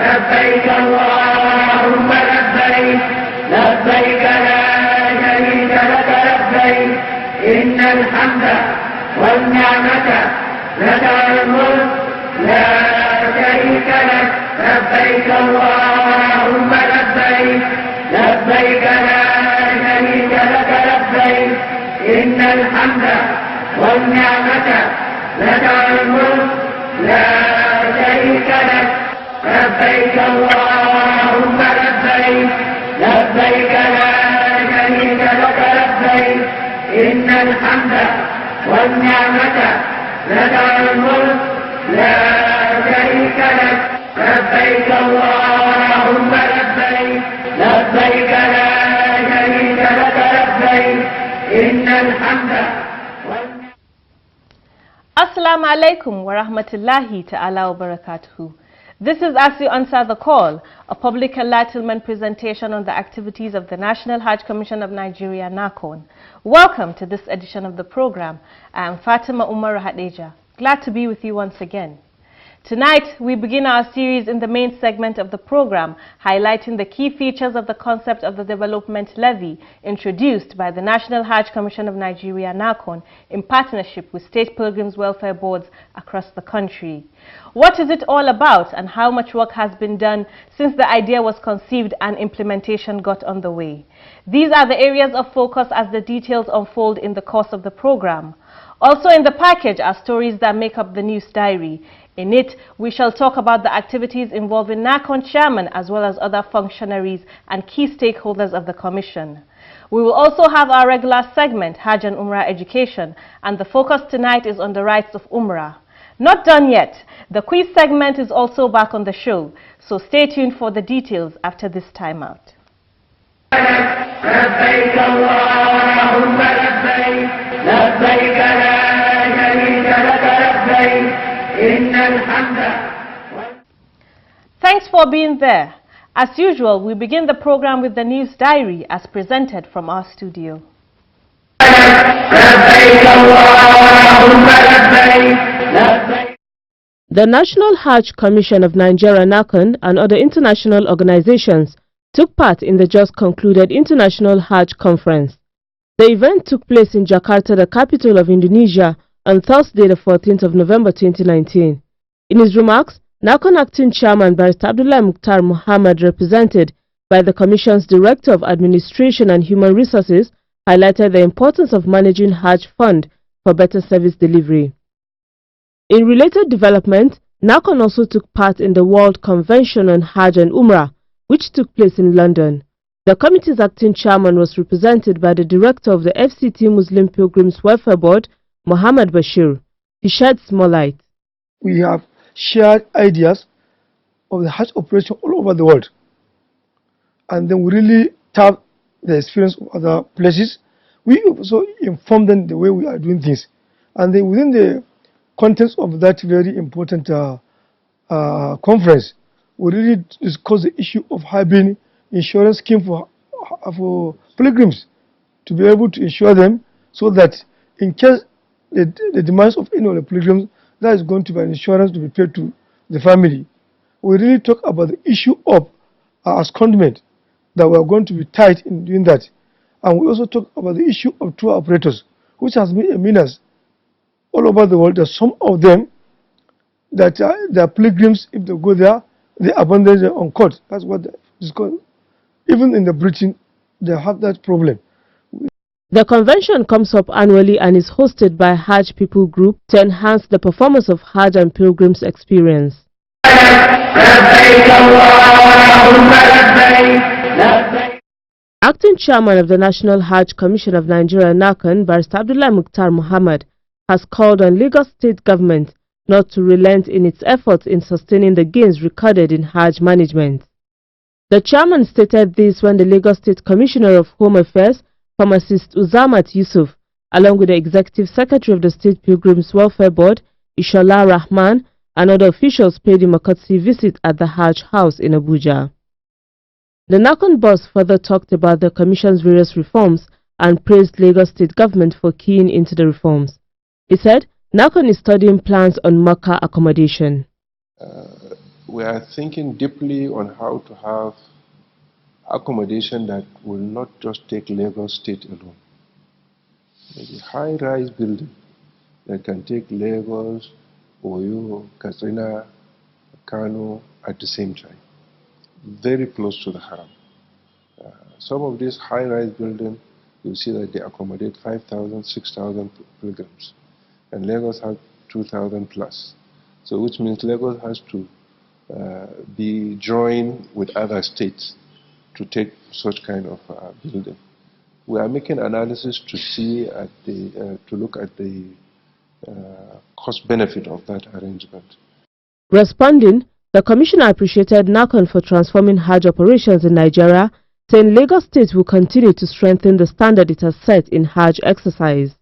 لبيك اللهم لبيك لبيك لا شريك لك لبيك إن الحمد والنعمة لك الملك لا شريك لك لبيك اللهم لبيك لبيك لا شريك لك لبيك إن الحمد والنعمة لك الملك لا شريك لك لبيك اللهم لبيك لبيك لا شريك لك لبيك إن الحمد والنعمة لك الملك لا شريك لك لبيك اللهم لبيك لبيك لا شريك لك لبيك إن الحمد. Assalamu alaikum wa rahmatullahi ta'ala wa barakatuhu. This is As You Answer the Call, a public enlightenment presentation on the activities of the National Hajj Commission of Nigeria, NAHCON. Welcome to this edition of the program. I am Fatima Umar Hadeja. Glad to be with you once again. Tonight, we begin our series in the main segment of the program, highlighting the key features of the concept of the development levy introduced by the National Hajj Commission of Nigeria, NAHCON, in partnership with state pilgrims welfare boards across the country. What is it all about, and how much work has been done since the idea was conceived and implementation got underway? These are the areas of focus as the details unfold in the course of the program. Also in the package are stories that make up the news diary. In it, we shall talk about the activities involving NAHCON chairman as well as other functionaries and key stakeholders of the Commission. We will also have our regular segment, Hajj and Umrah Education, and the focus tonight is on the rites of Umrah. Not done yet. The quiz segment is also back on the show, so stay tuned for the details after this timeout. Thanks for being there. As usual, we begin the program with the news diary as presented from our studio. The National Hajj Commission of Nigeria, NAHCON, and other international organizations took part in the just concluded International Hajj Conference. The event took place in Jakarta, the capital of Indonesia, on Thursday, the 14th of November 2019. In his remarks, NAHCON Acting Chairman Barrister Abdullah Mukhtar Muhammad, represented by the Commission's Director of Administration and Human Resources, highlighted the importance of managing Hajj Fund for better service delivery. In related development, NAHCON also took part in the World Convention on Hajj and Umrah, which took place in London. The committee's acting chairman was represented by the director of the FCT Muslim Pilgrims Welfare Board, Muhammad Bashir. He sheds more light. We have shared ideas of the Hajj operation all over the world, and then we really tap the experience of other places. We also inform them the way we are doing things, and then within the context of that very important conference, we really discuss the issue of having insurance scheme for pilgrims, to be able to insure them so that in case the demands of any of the pilgrims, there is going to be an insurance to be paid to the family. We really talk about the issue of abscondment, that we are going to be tight in doing that. And we also talk about the issue of tour operators, which has been a menace all over the world. That some of them, that their pilgrims, if they go there, they abandon them on court. That's what it's called. Even in the Britain, they have that problem. The convention comes up annually and is hosted by Hajj People Group to enhance the performance of Hajj and Pilgrims experience. Acting Chairman of the National Hajj Commission of Nigeria, NAHCON, Barrister Abdullah Mukhtar Muhammad, has called on Lagos State Government not to relent in its efforts in sustaining the gains recorded in Hajj management. The chairman stated this when the Lagos State Commissioner of Home Affairs, Pharmacist Uzamat Yusuf, along with the Executive Secretary of the State Pilgrims Welfare Board, Ishola Rahman, and other officials paid him a courtesy visit at the Hajj House in Abuja. The NAHCON boss further talked about the Commission's various reforms and praised Lagos State government for keying into the reforms. He said NAHCON is studying plans on Makkah accommodation. we are thinking deeply on how to have accommodation that will not just take Lagos State alone. Maybe high-rise building that can take Lagos, Oyo, Katsina, Kano at the same time, very close to the Haram. Some of these high-rise buildings, you'll see that they accommodate 5,000, 6,000 pilgrims, and Lagos has 2,000 plus. So which means Lagos has to be joined with other states to take such kind of building. We are making analysis to see at the to look at the cost benefit of that arrangement. Responding, the Commissioner appreciated NAHCON for transforming Hajj operations in Nigeria, saying Lagos State will continue to strengthen the standard it has set in Hajj exercise.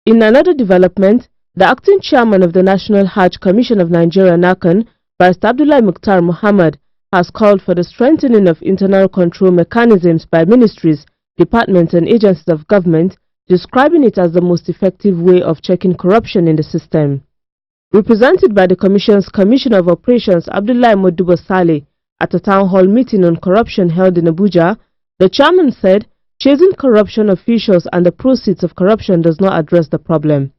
In another development, the acting chairman of the National Hajj Commission of Nigeria NAHCON, Barrister Abdullah Mukhtar Muhammad, has called for the strengthening of internal control mechanisms by ministries, departments and agencies of government, describing it as the most effective way of checking corruption in the system. Represented by the Commission's Commissioner of Operations Abdullah Modubo Saleh at a town hall meeting on corruption held in Abuja, the chairman said chasing corruption officials and the proceeds of corruption does not address the problem.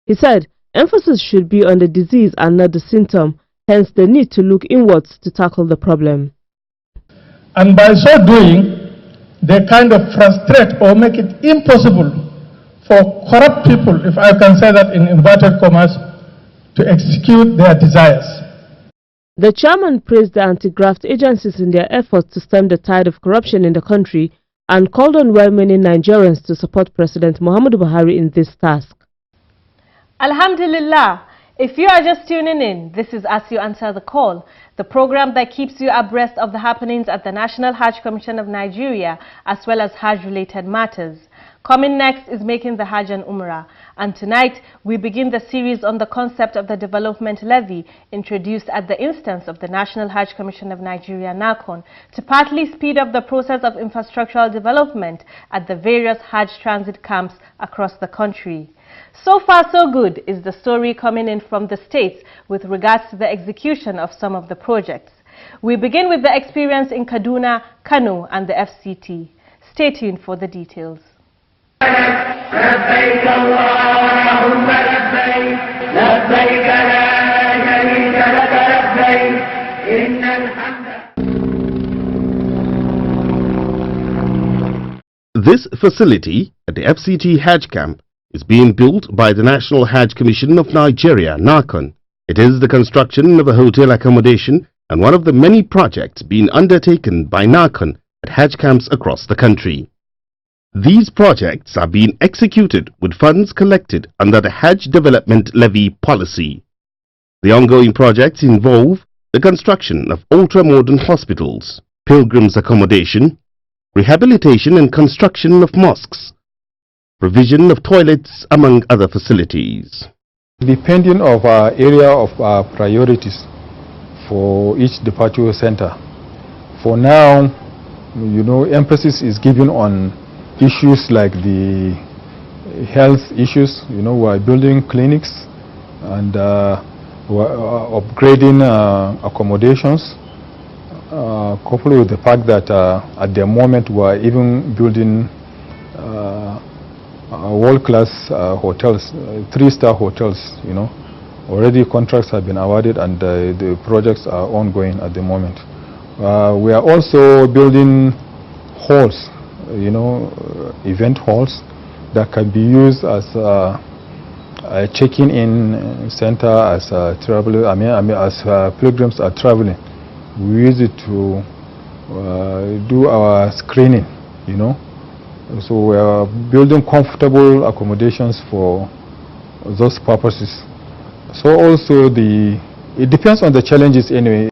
He said emphasis should be on the disease and not the symptom, hence the need to look inwards to tackle the problem. And by so doing, they kind of frustrate or make it impossible for corrupt people, if I can say that in inverted commas, to execute their desires. The chairman praised the anti-graft agencies in their efforts to stem the tide of corruption in the country and called on well-meaning Nigerians to support President Muhammadu Buhari in this task. Alhamdulillah, if you are just tuning in, this is As You Answer the Call, the program that keeps you abreast of the happenings at the National Hajj Commission of Nigeria as well as Hajj-related matters. Coming next is Making the Hajj and Umrah, and tonight we begin the series on the concept of the development levy introduced at the instance of the National Hajj Commission of Nigeria NAHCON to partly speed up the process of infrastructural development at the various Hajj transit camps across the country. So far so good is the story coming in from the states with regards to the execution of some of the projects. We begin with the experience in Kaduna, Kano and the FCT. Stay tuned for the details. لبيك اللهم لبيك لبيك لا شريك لك لبيك إن الحمد. This facility at the FCT Hajj camp is being built by the National Hajj Commission of Nigeria NAHCON. It is the construction of a hotel accommodation and one of the many projects being undertaken by NAHCON at Hajj camps across the country. These projects are being executed with funds collected under the Hajj Development Levy policy. The ongoing projects involve the construction of ultra-modern hospitals, pilgrims accommodation, rehabilitation and construction of mosques, provision of toilets, among other facilities. Depending on our area of priorities for each departure center. For now, emphasis is given on issues like the health issues. We're building clinics and we're upgrading accommodations, coupled with the fact that at the moment we're even building world-class hotels, 3-star hotels. Already contracts have been awarded and the projects are ongoing at the moment. We are also building halls, event halls that can be used as a check-in center as travelers. As pilgrims are traveling, we use it to do our screening. So we are building comfortable accommodations for those purposes. So also it depends on the challenges anyway.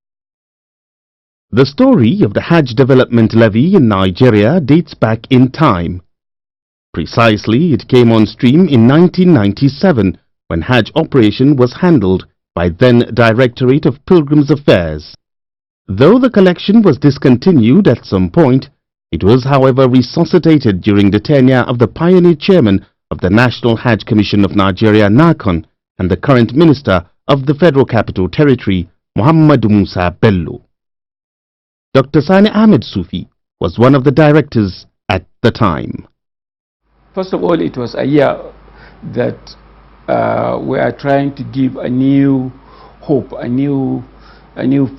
The story of the Hajj Development Levy in Nigeria dates back in time. Precisely, it came on stream in 1997 when Hajj operation was handled by then Directorate of Pilgrims Affairs. Though the collection was discontinued at some point, it was however resuscitated during the tenure of the pioneer chairman of the National Hajj Commission of Nigeria NAHCON and the current Minister of the Federal Capital Territory, Muhammad Musa Bello. Dr. Sani Ahmed Sufi was one of the directors at the time. First of all, it was a year that we are trying to give a new hope, a new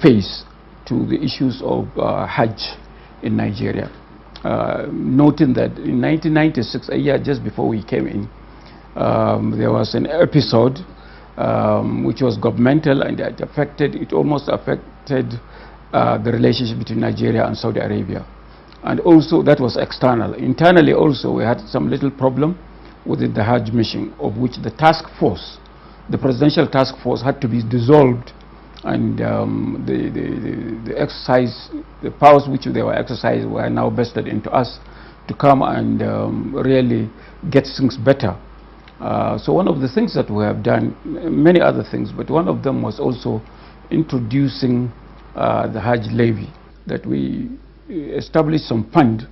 face to the issues of Hajj in Nigeria. Noting that in 1996, a year just before we came in, there was an episode which was governmental, and it almost affected the relationship between Nigeria and Saudi Arabia. And also that was external. Internally also we had some little problem within the Hajj mission, of which the task force, the presidential task force, had to be dissolved, and the exercise, the powers which they were exercising were now vested into us to come and really get things better. So one of the things that we have done, many other things, but one of them was also introducing the Hajj levy, that we established some fund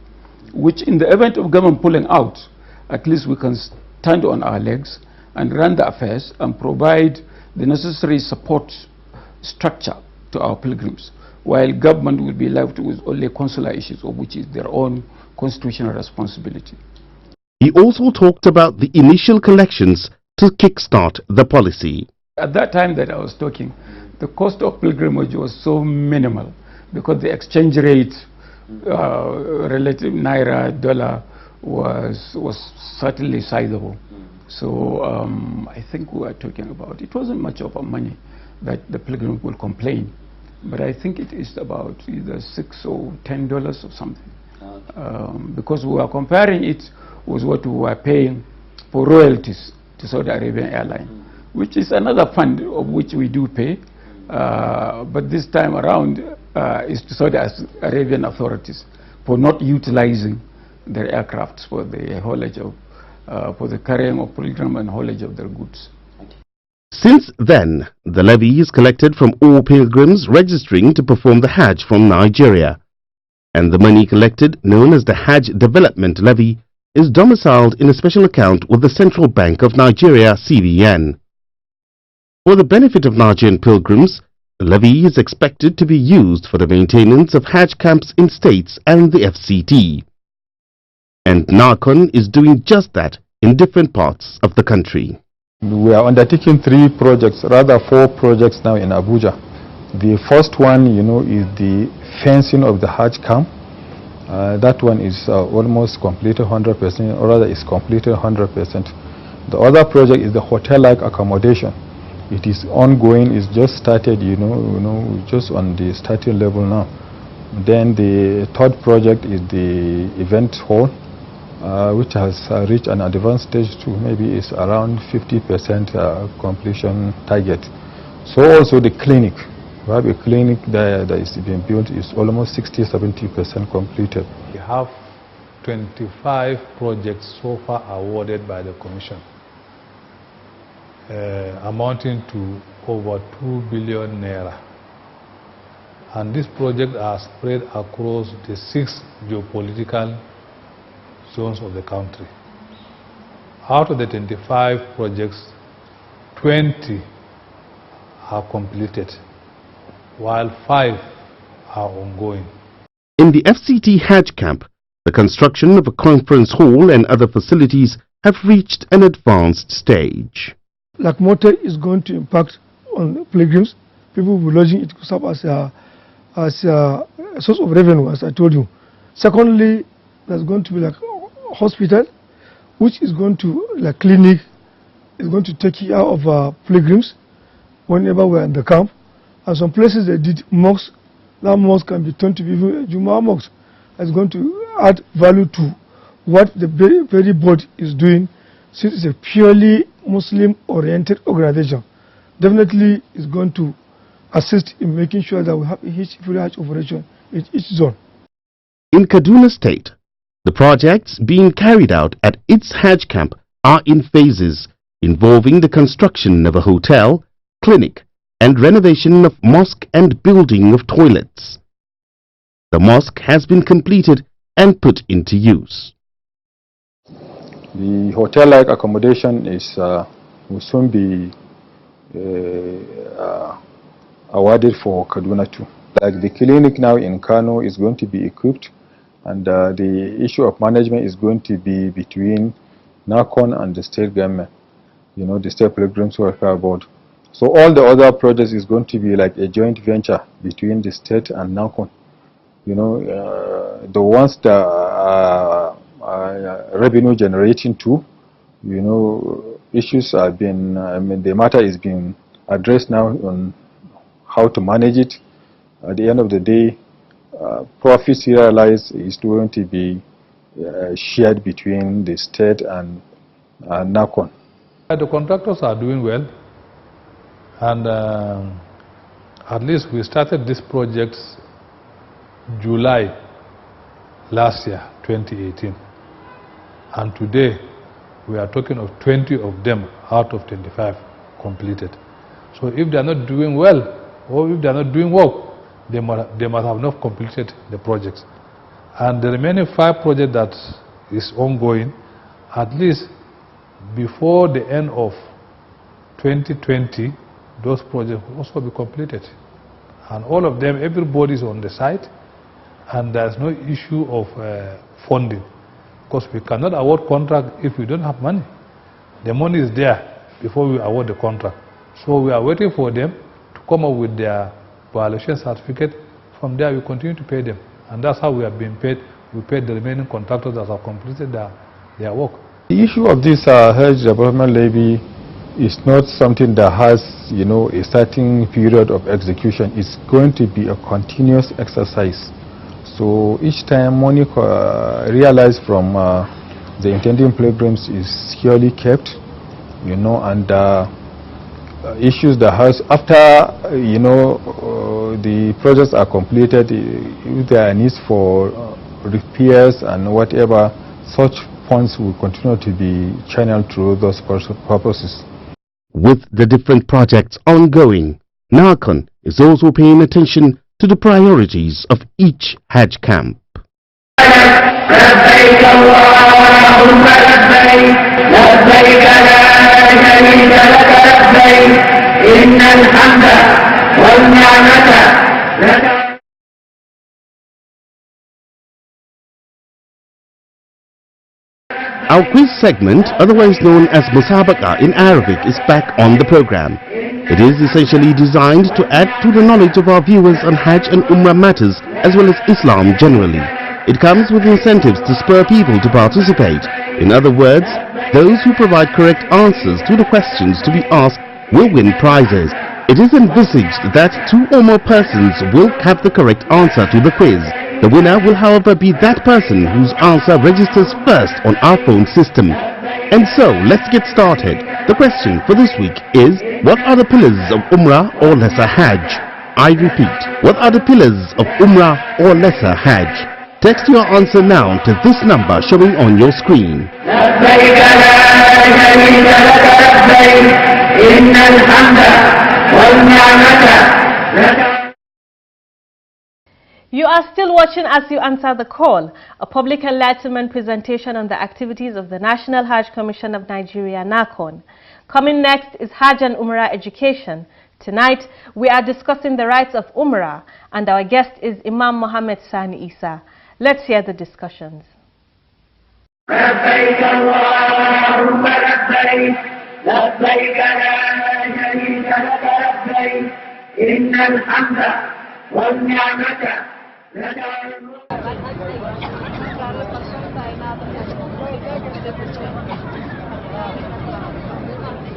which, in the event of government pulling out, at least we can stand on our legs and run the affairs and provide the necessary support structure to our pilgrims, while government will be left with only consular issues, of which is their own constitutional responsibility. He also talked about the initial collections to kickstart the policy. At that time that I was talking, the cost of pilgrimage was so minimal because the exchange rate, relative naira dollar, was certainly sizable. So I think we were talking about, it wasn't much of a money that the pilgrim will complain, but I think it is about either $6 or $10 or something, because we were comparing it with what we were paying for royalties to Saudi Arabian Airlines, which is another fund of which we do pay, but this time around is to Saudi Arabian authorities for not utilizing their aircrafts for the haulage of, for the carrying of pilgrim and haulage of their goods. Since then, the levy is collected from all pilgrims registering to perform the Hajj from Nigeria, and the money collected, known as the Hajj Development Levy, is domiciled in a special account with the Central Bank of Nigeria (CBN). For the benefit of Nigerian pilgrims, the levy is expected to be used for the maintenance of Hajj camps in states and the FCT. And NAHCON is doing just that in different parts of the country. We are undertaking 3 projects, rather 4 projects now in Abuja. The first one, is the fencing of the Hajj camp. That one is almost completed 100%, or rather is completed 100%. The other project is the hotel-like accommodation. It is ongoing, it's just started, just on the starting level now. Then the third project is the event hall, which has reached an advanced stage to maybe is around 50% completion target. So also the clinic, we have a clinic there that is being built, is almost 60–70% completed. We have 25 projects so far awarded by the Commission, amounting to over 2 billion naira. And these projects are spread across the 6 geopolitical zones of the country. Out of the 25 projects, 20 are completed, while 5 are ongoing. In the FCT Hajj camp, the construction of a conference hall and other facilities have reached an advanced stage. Locomotive is going to impact on pilgrims. People will be lodging it to serve as a source of revenue, as I told you. Secondly, there's going to be like a hospital, which is going to, like clinic, is going to take care of pilgrims whenever we're in the camp. And some places they did mosques. That mosque can be turned to be a Jumu'ah mosque. It's going to add value to what the very board is doing, since it's a purely Muslim-oriented organization. Definitely is going to assist in making sure that we have a full Hajj operation in each zone. In Kaduna State, the projects being carried out at its Hajj camp are in phases involving the construction of a hotel, clinic, and renovation of mosque and building of toilets. The mosque has been completed and put into use. The hotel-like accommodation will soon be awarded for Kaduna too. Like the clinic now in Kano is going to be equipped, and the issue of management is going to be between NAHCON and the state government, the State Pilgrims Welfare Board. So all the other projects is going to be like a joint venture between the state and NAHCON. The ones that are revenue generating too, issues have been, the matter is being addressed now on how to manage it. At the end of the day, profits realized is going to be shared between the state and NAHCON. The contractors are doing well, and at least we started this project July last year, 2018, and today we are talking of 20 of them out of 25 completed. So if they are not doing well, or if they are not doing well, they must have not completed the projects. And the remaining 5 projects that is ongoing, at least before the end of 2020, those projects will also be completed. And all of them, everybody is on the site, and there's no issue of funding, because we cannot award contract if we don't have money. The money is there before we award the contract. So we are waiting for them to come up with their violation certificate. From there we continue to pay them, and that's how we have been paid. We paid the remaining contractors that have completed their work. The issue of this Hajj development levy is not something that has a certain period of execution. It's going to be a continuous exercise. So each time money realized from the intending pilgrims is securely kept, and issues that has after the projects are completed, if there are needs for repairs and whatever, such funds will continue to be channeled through those purposes. With the different projects ongoing, NAHCON is also paying attention to the priorities of each Hajj camp. لبيك اللهم لبيك لبيك لا شريك لك لبيك إن الحمد والنعمة لك. Our quiz segment, otherwise known as Musabaka in Arabic, is back on the program. It is essentially designed to add to the knowledge of our viewers on Hajj and Umrah matters as well as Islam generally. It comes with incentives to spur people to participate. In other words, those who provide correct answers to the questions to be asked will win prizes. It is envisaged that 2 or more persons will have the correct answer to the quiz. The winner will, however, be that person whose answer registers first on our phone system. And so, let's get started. The question for this week is, what are the pillars of Umrah or Lesser Hajj? I repeat, what are the pillars of Umrah or Lesser Hajj? Text your answer now to this number showing on your screen. لبيك لا شريك لك لبيك إن الحمد والنعمة لك. You are still watching As You Answer the Call, a public enlightenment presentation on the activities of the National Hajj Commission of Nigeria, NAHCON. Coming next is Hajj and Umrah education. Tonight, we are discussing the rights of Umrah, and our guest is Imam Mohammed Sani Isa. Let's hear the discussions. لبيك اللهم لبيك لبيك لا شريك لك لبيك إن الحمد والنعمة لك.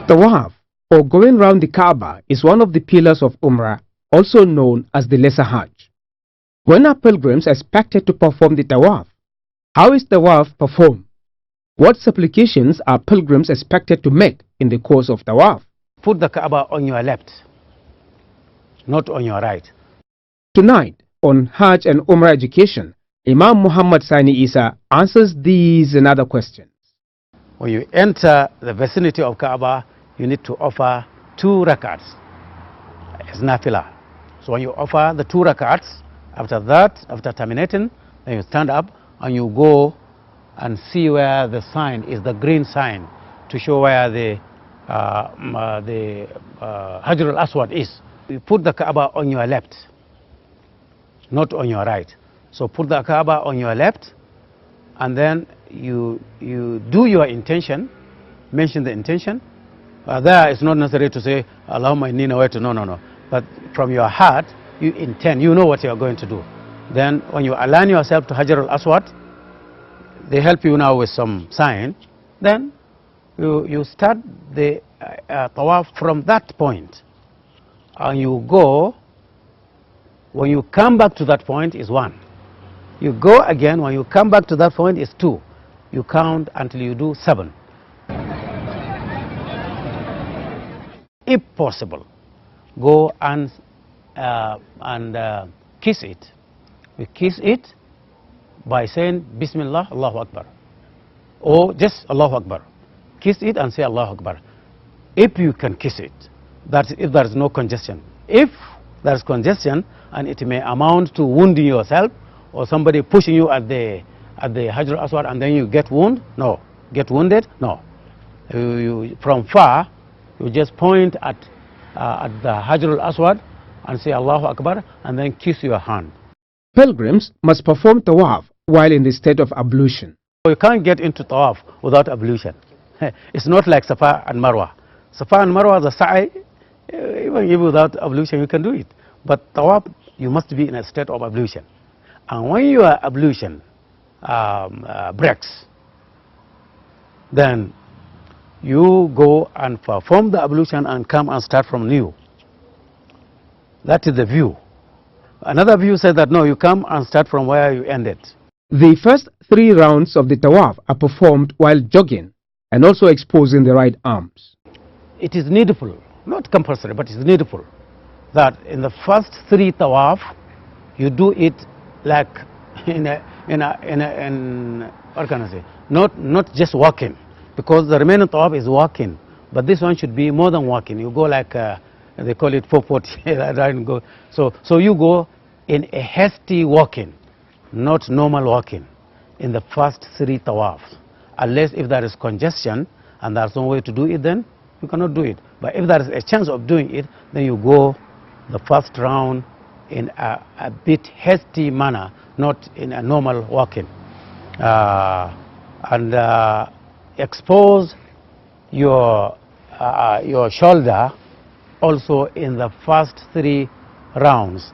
Dawaf, or going round the Kaaba, is one of the pillars of Umrah, also known as the Lesser Hajj. When are pilgrims expected to perform the Dawaf? How is Dawaf performed? What supplications are pilgrims expected to make in the course of Dawaf? Put the Kaaba on your left, not on your right. Tonight, on Hajj and Umrah education, Imam Muhammad Sani Isa answers these and other questions. When you enter the vicinity of Kaaba, you need to offer 2 rakats as nafila. So when you offer the 2 rakats, after that, after terminating, then you stand up and you go and see where the sign is, the green sign, to show where the Hajj al-Aswad is. You put the Kaaba on your left, not on your right. So put the Kaaba on your left, and then you do your intention, mention the intention. There it's not necessary to say Allahumma inni nawaitu, no. But from your heart, you intend, you know what you are going to do. Then when you align yourself to Hajj al-Aswad, they help you now with some sign. Then you start the tawaf from that point, and you go. When you come back to that point is 1. You go again. When you come back to that point is 2. You count until you do 7. If possible, go and kiss it. You kiss it by saying Bismillah, Allahu Akbar, or just Allahu Akbar. Kiss it and say Allahu Akbar. If you can kiss it, that's if there is no congestion. If there is congestion and it may amount to wounding yourself or somebody pushing you at the Hajj al-Aswad and then you get wounded, no. Get wounded, no. From far, you just point at the Hajj al-Aswad and say Allahu Akbar and then kiss your hand. Pilgrims must perform tawaf while in the state of ablution. You can't get into tawaf without ablution. It's not like Safa and Marwa. Safa and Marwa, the sa'i, even without ablution you can do it. But tawaf, you must be in a state of ablution. And when your ablution breaks, then you go and perform the ablution and come and start from new. That is the view. Another view says that no, you come and start from where you ended. The first 3 rounds of the tawaf are performed while jogging and also exposing the right arms. It is needful, not compulsory, but it is needful that in the first 3 tawaf you do it like what can I say? Not just walking, because the remaining tawaf is walking, but this one should be more than walking. You go like they call it 440. So you go in a hasty walking, not normal walking, in the first 3 tawafs. Unless if there is congestion and there's no way to do it, then you cannot do it. But if there is a chance of doing it, then you go the first round in a bit hasty manner, not in a normal walking. And expose your shoulder also in the first 3 rounds.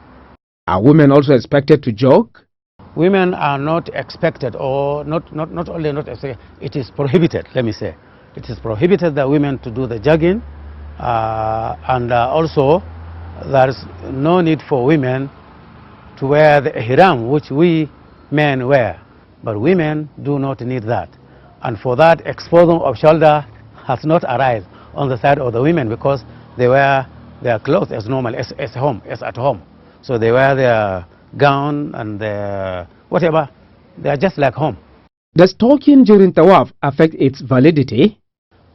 Are women also expected to jog? Women are not expected, or not only not expected, it is prohibited, let me say. It is prohibited that women to do the jogging, and also there is no need for women to wear the ihram, which we men wear. But women do not need that. And for that, exposure of shoulder has not arisen on the side of the women, because they wear their clothes as normal, as at home. So they wear their gown and their whatever. They are just like home. Does talking during tawaf affect its validity?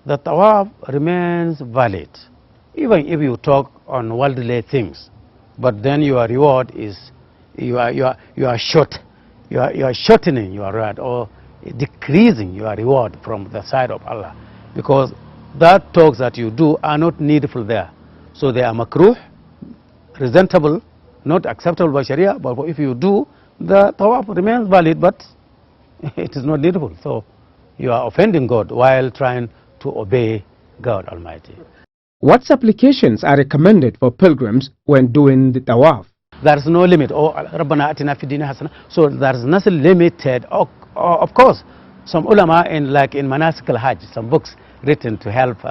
The tawaf remains valid, even if you talk on worldly things. But then your reward is, you are shortening your reward, or decreasing your reward from the side of Allah, because that talks that you do are not needful there. So they are makruh, resentable, not acceptable by Sharia. But if you do, the tawaf remains valid, but it is not needful. So you are offending God while trying to obey God Almighty. What supplications are recommended for pilgrims when doing the tawaf? There is no limit. Oh, Rabbana atina fid dunya hasana. So there is nothing limited. Of course, some ulama in International Hajj, some books written to help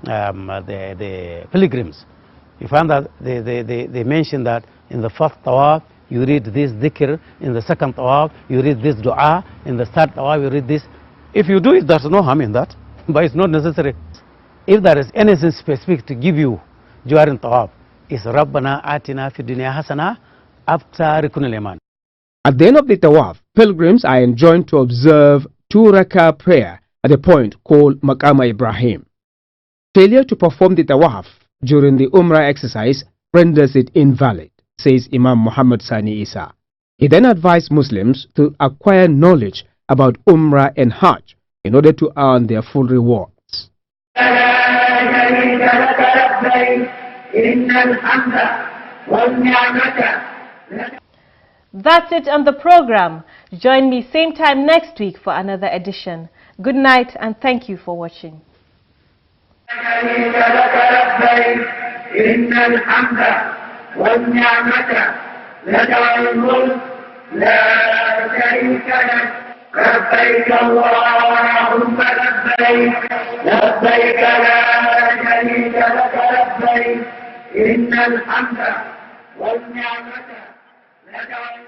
the pilgrims. You find that they mention that in the first tawaf you read this dhikr, in the second tawaf you read this dua, in the third tawaf you read this. If you do it, there's no harm in that, but it's not necessary. If there is anything specific to give you during tawaf, it's Rabbana atina fid dunya hasana after Rukn al-Iman. At the end of the tawaf, pilgrims are enjoined to observe 2 rakah prayer at a point called Maqam Ibrahim. Failure to perform the tawaf during the Umrah exercise renders it invalid, says Imam Muhammad Sani Isa. He then advised Muslims to acquire knowledge about Umrah and Hajj in order to earn their full rewards. That's it on the program. Join me same time next week for another edition. Good night and thank you for watching. لبيك اللهم لبيك لبيك لا شريك لك لبيك إن الحمد والنعمة لك